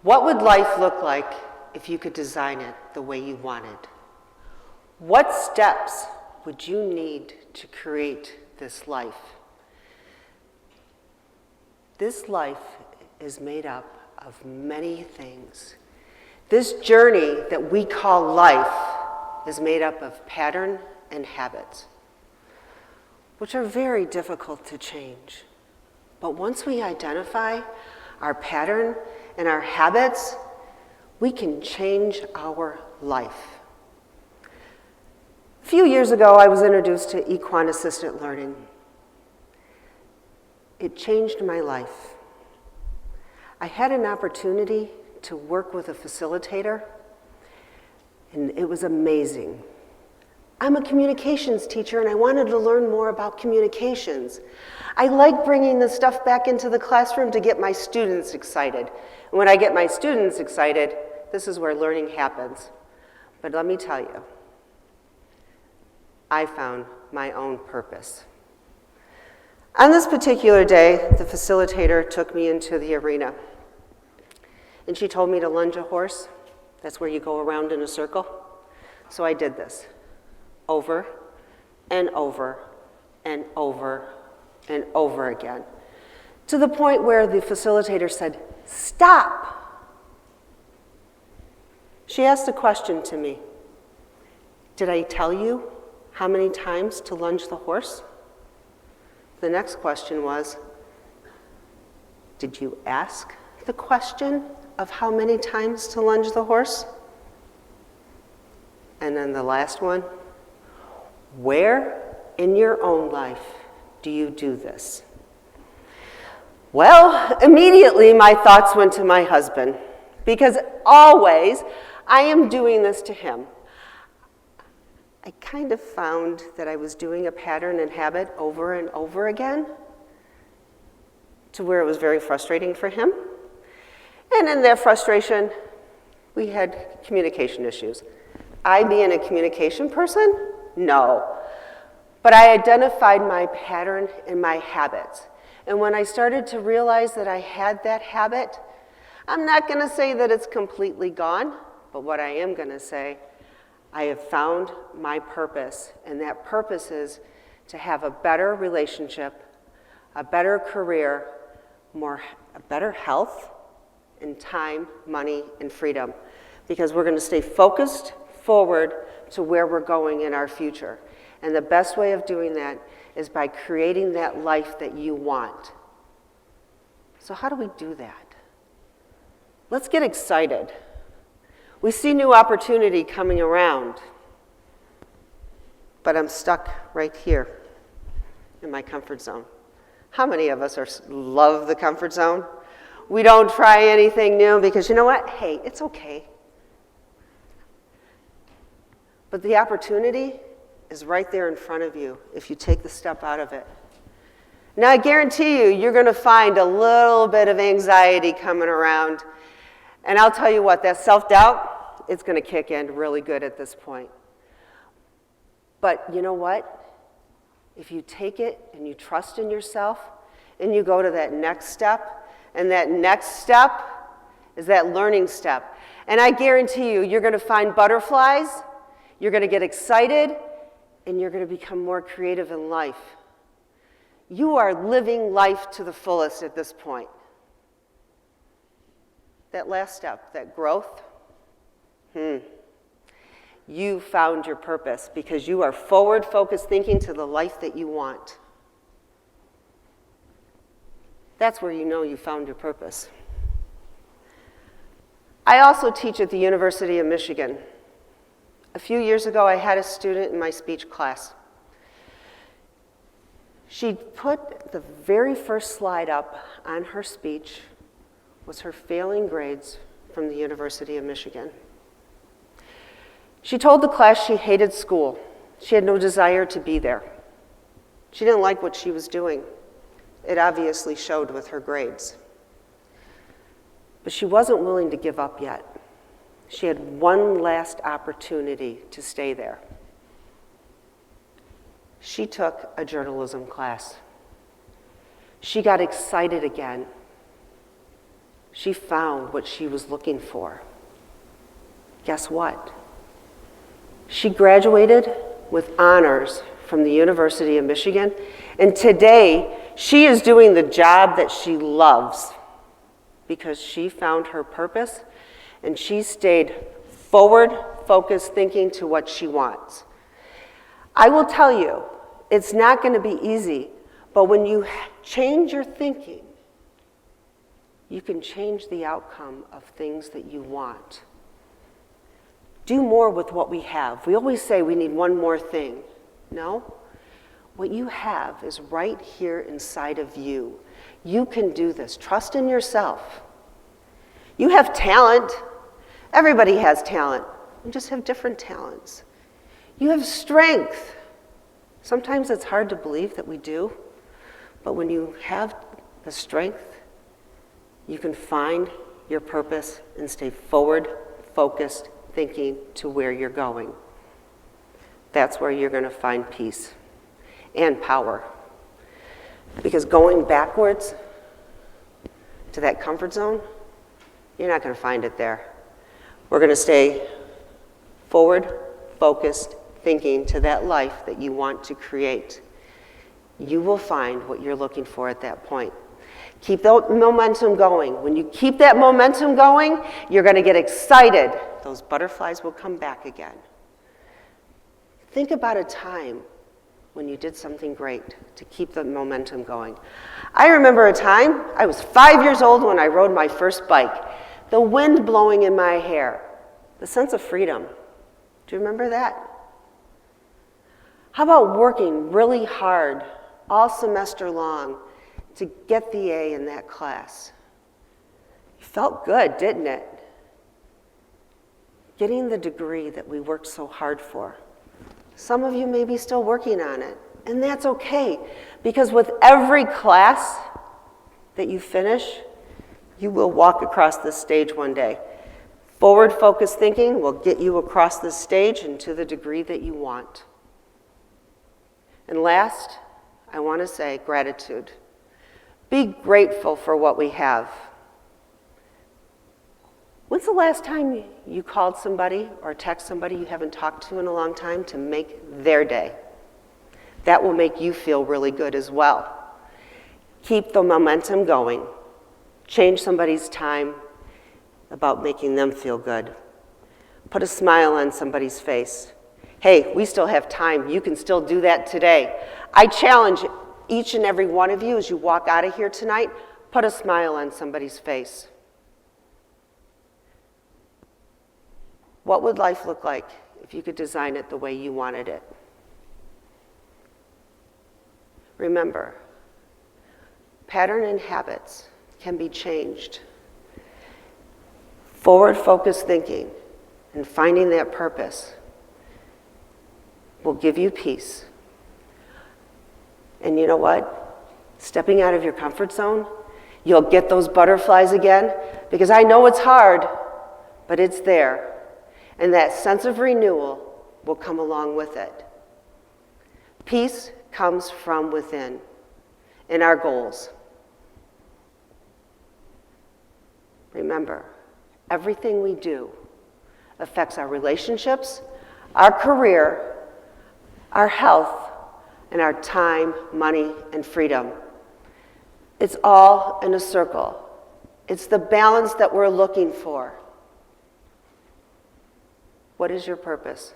What would life look like if you could design it the way you wanted? What steps would you need to create this life? This life is made up of many things. This journey that we call life is made up of pattern and habits, which are very difficult to change. But once we identify our pattern and our habits, we can change our life. A few years ago, I was introduced to Equine Assisted Learning. It changed my life. I had an opportunity to work with a facilitator, and it was amazing. I'm a communications teacher, and I wanted to learn more about communications. I like bringing this stuff back into the classroom to get my students excited. And when I get my students excited, this is where learning happens. But let me tell you, I found my own purpose. On this particular day, the facilitator took me into the arena, and she told me to lunge a horse. That's where you go around in a circle. So I did this over and over and over and over again, to the point where the facilitator said, "Stop." She asked a question to me. Did I tell you how many times to lunge the horse? The next question was, did you ask the question of how many times to lunge the horse? And then the last one, where in your own life do you do this? Well, immediately my thoughts went to my husband, because always I am doing this to him. I kind of found that I was doing a pattern and habit over and over again, to where it was very frustrating for him. And in that frustration, we had communication issues. I being a communication person? No. But I identified my pattern and my habits. And when I started to realize that I had that habit, I'm not going to say that it's completely gone, but what I am going to say, I have found my purpose, and that purpose is to have a better relationship, a better career, a better health, and time, money, and freedom, because we're going to stay focused forward to where we're going in our future. And the best way of doing that is by creating that life that you want. So how do we do that? Let's get excited. We see new opportunity coming around, but I'm stuck right here in my comfort zone. How many of us love the comfort zone? We don't try anything new because you know what? Hey, it's okay. But the opportunity is right there in front of you if you take the step out of it. Now, I guarantee you, you're going to find a little bit of anxiety coming around. And I'll tell you what, that self-doubt, it's going to kick in really good at this point. But you know what? If you take it and you trust in yourself and you go to that next step, and that next step is that learning step. And I guarantee you, you're going to find butterflies, you're going to get excited, and you're going to become more creative in life. You are living life to the fullest at this point. That last step, that growth, you found your purpose because you are forward-focused thinking to the life that you want. That's where you know you found your purpose. I also teach at the University of Michigan. A few years ago, I had a student in my speech class. She put the very first slide up on her speech was her failing grades from the University of Michigan. She told the class she hated school. She had no desire to be there. She didn't like what she was doing. It obviously showed with her grades. But she wasn't willing to give up yet. She had one last opportunity to stay there. She took a journalism class. She got excited again. She found what she was looking for. Guess what? She graduated with honors from the University of Michigan, and today she is doing the job that she loves because she found her purpose and she stayed forward-focused thinking to what she wants. I will tell you, it's not going to be easy, but when you change your thinking, you can change the outcome of things that you want. Do more with what we have. We always say we need one more thing. No, what you have is right here inside of you. You can do this. Trust in yourself. You have talent. Everybody has talent. We just have different talents. You have strength. Sometimes it's hard to believe that we do, but when you have the strength, you can find your purpose and stay forward-focused thinking to where you're going. That's where you're going to find peace and power. Because going backwards to that comfort zone, you're not going to find it there. We're going to stay forward-focused thinking to that life that you want to create. You will find what you're looking for at that point. Keep that momentum going. When you keep that momentum going, you're going to get excited. Those butterflies will come back again. Think about a time when you did something great to keep the momentum going. I remember a time, I was 5 years old when I rode my first bike. The wind blowing in my hair. The sense of freedom. Do you remember that? How about working really hard all semester long to get the A in that class? It felt good, didn't it? Getting the degree that we worked so hard for. Some of you may be still working on it, and that's okay, because with every class that you finish, you will walk across this stage one day. Forward-focused thinking will get you across this stage and to the degree that you want. And last, I want to say gratitude. Be grateful for what we have. When's the last time you called somebody or texted somebody you haven't talked to in a long time to make their day? That will make you feel really good as well. Keep the momentum going. Change somebody's time about making them feel good. Put a smile on somebody's face. Hey, we still have time. You can still do that today. I challenge each and every one of you as you walk out of here tonight, put a smile on somebody's face. What would life look like if you could design it the way you wanted it? Remember, pattern and habits can be changed. Forward-focused thinking and finding that purpose will give you peace. And you know what? Stepping out of your comfort zone, you'll get those butterflies again, because I know it's hard, but it's there. And that sense of renewal will come along with it. Peace comes from within in our goals. Remember, everything we do affects our relationships, our career, our health, and our time, money, and freedom. It's all in a circle. It's the balance that we're looking for. What is your purpose?